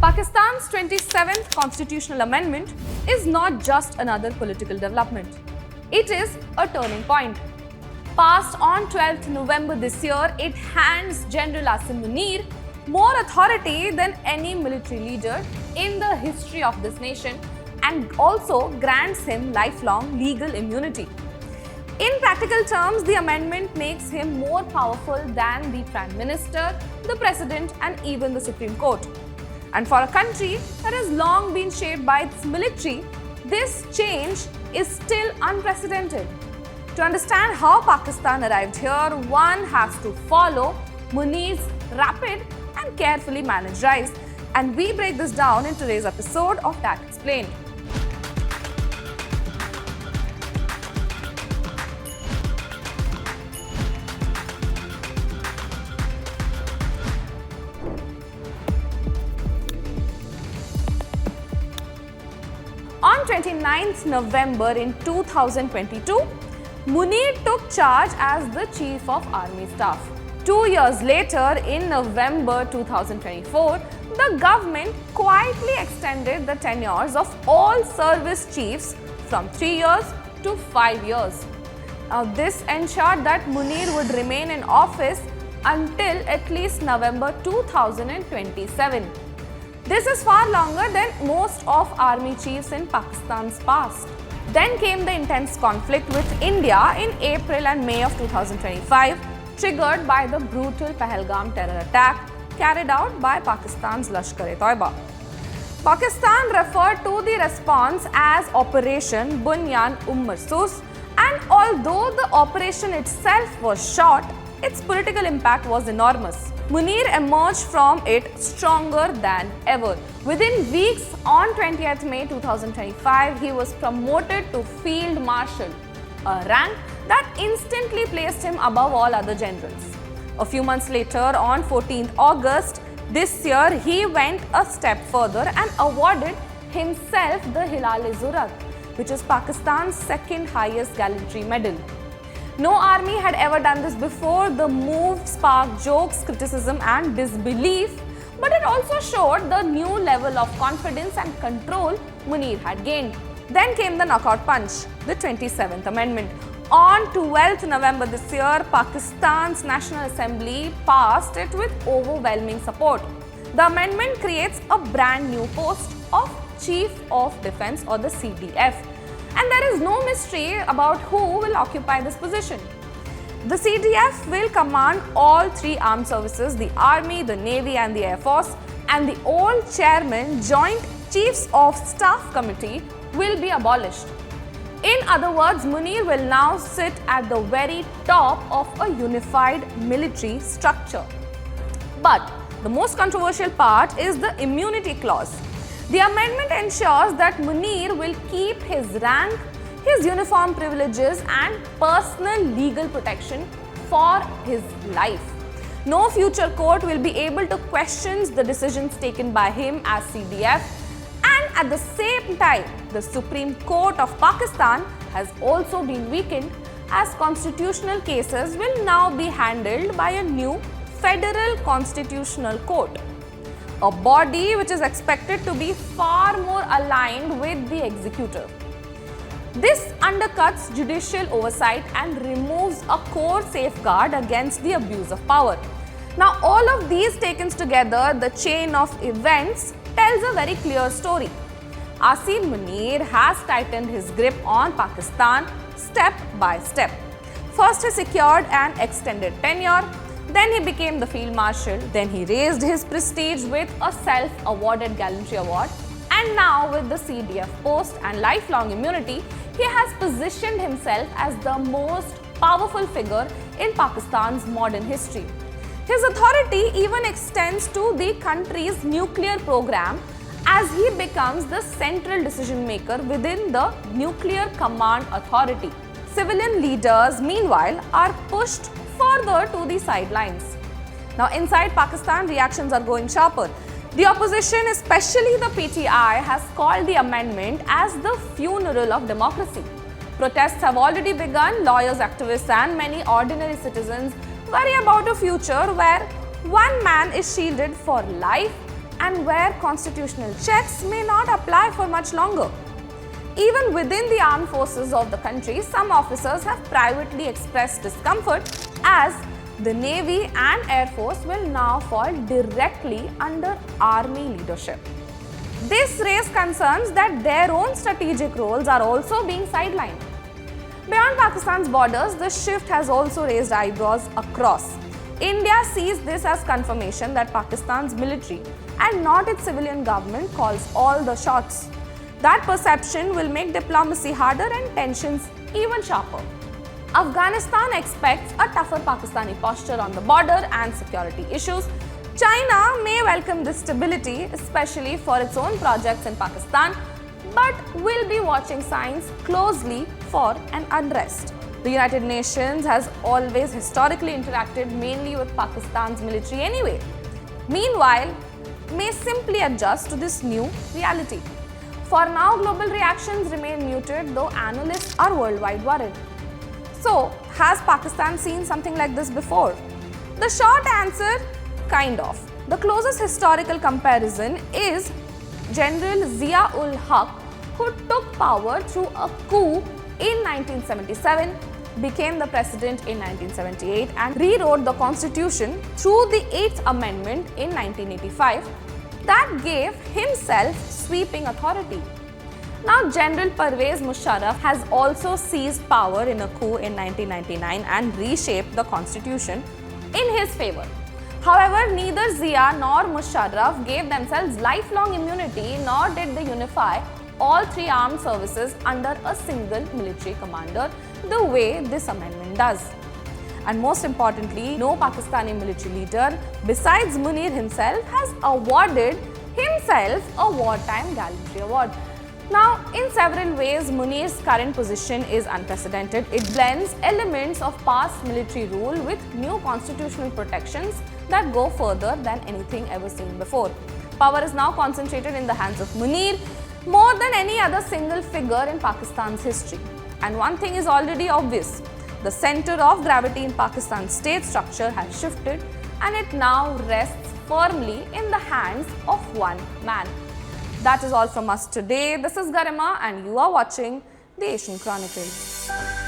Pakistan's 27th constitutional amendment is not just another political development. It is a turning point. Passed on 12th November this year, it hands General Asim Munir more authority than any military leader in the history of this nation and also grants him lifelong legal immunity. In practical terms, the amendment makes him more powerful than the Prime Minister, the President, and even the Supreme Court. And for a country that has long been shaped by its military, this change is still unprecedented. To understand how Pakistan arrived here, one has to follow Munir's rapid and carefully managed rise. And we break this down in today's episode of TACXplained. On 29th November in 2022, Munir took charge as the Chief of Army Staff. 2 years later, in November 2024, the government quietly extended the tenures of all service chiefs from 3 years to 5 years. Now, this ensured that Munir would remain in office until at least November 2027. This is far longer than most of army chiefs in Pakistan's past. Then came the intense conflict with India in April and May of 2025, triggered by the brutal Pahalgam terror attack carried out by Pakistan's Lashkar-e-Toiba. Pakistan referred to the response as Operation Bunyan-um-Marsoos, and although the operation itself was short, its political impact was enormous. Munir emerged from it stronger than ever. Within weeks, on 20th May 2025, he was promoted to Field Marshal, a rank that instantly placed him above all other generals. A few months later, on 14th August this year, he went a step further and awarded himself the Hilal-e-Jurat, which is Pakistan's second highest gallantry medal. No army had ever done this before. The move sparked jokes, criticism, and disbelief, but it also showed the new level of confidence and control Munir had gained. Then came the knockout punch, the 27th Amendment. On 12th November this year, Pakistan's National Assembly passed it with overwhelming support. The amendment creates a brand new post of Chief of Defence, or the CDF. And there is no mystery about who will occupy this position. The CDF will command all three armed services, the Army, the Navy, and the Air Force, and the old chairman, Joint Chiefs of Staff Committee, will be abolished. In other words, Munir will now sit at the very top of a unified military structure. But the most controversial part is the immunity clause. The amendment ensures that Munir will keep his rank, his uniform privileges, and personal legal protection for his life. No future court will be able to question the decisions taken by him as CDF, and at the same time, the Supreme Court of Pakistan has also been weakened, as constitutional cases will now be handled by a new Federal Constitutional Court, a body which is expected to be far more aligned with the executive. This undercuts judicial oversight and removes a core safeguard against the abuse of power. Now, all of these taken together, the chain of events tells a very clear story. Asim Munir has tightened his grip on Pakistan step by step. First, he secured an extended tenure. Then he became the Field Marshal. Then he raised his prestige with a self-awarded gallantry award. And now, with the CDF post and lifelong immunity, he has positioned himself as the most powerful figure in Pakistan's modern history. His authority even extends to the country's nuclear program, as he becomes the central decision maker within the Nuclear Command Authority. Civilian leaders, meanwhile, are pushed further to the sidelines. Now, inside Pakistan, reactions are going sharper. The opposition, especially the PTI, has called the amendment as the funeral of democracy. Protests have already begun. Lawyers, activists, and many ordinary citizens worry about a future where one man is shielded for life and where constitutional checks may not apply for much longer. Even within the armed forces of the country, some officers have privately expressed discomfort as the Navy and Air Force will now fall directly under army leadership. This raised concerns that their own strategic roles are also being sidelined. Beyond Pakistan's borders, the shift has also raised eyebrows across. India sees this as confirmation that Pakistan's military and not its civilian government calls all the shots. That perception will make diplomacy harder and tensions even sharper. Afghanistan expects a tougher Pakistani posture on the border and security issues. China may welcome this stability, especially for its own projects in Pakistan, but will be watching signs closely for an unrest. The United Nations has always historically interacted mainly with Pakistan's military anyway. Meanwhile, may simply adjust to this new reality. For now, global reactions remain muted, though analysts are worldwide worried. So, has Pakistan seen something like this before? The short answer, kind of. The closest historical comparison is General Zia-ul-Haq, who took power through a coup in 1977, became the president in 1978 and rewrote the constitution through the 8th Amendment in 1985 that gave himself sweeping authority. Now, General Pervez Musharraf has also seized power in a coup in 1999 and reshaped the constitution in his favor. However, neither Zia nor Musharraf gave themselves lifelong immunity, nor did they unify all three armed services under a single military commander the way this amendment does. And most importantly, no Pakistani military leader besides Munir himself has awarded himself a Wartime Gallantry Award. Now, in several ways, Munir's current position is unprecedented. It blends elements of past military rule with new constitutional protections that go further than anything ever seen before. Power is now concentrated in the hands of Munir more than any other single figure in Pakistan's history. And one thing is already obvious. The center of gravity in Pakistan's state structure has shifted and it now rests firmly in the hands of one man. That is all from us today. This is Garima and you are watching the Asian Chronicle.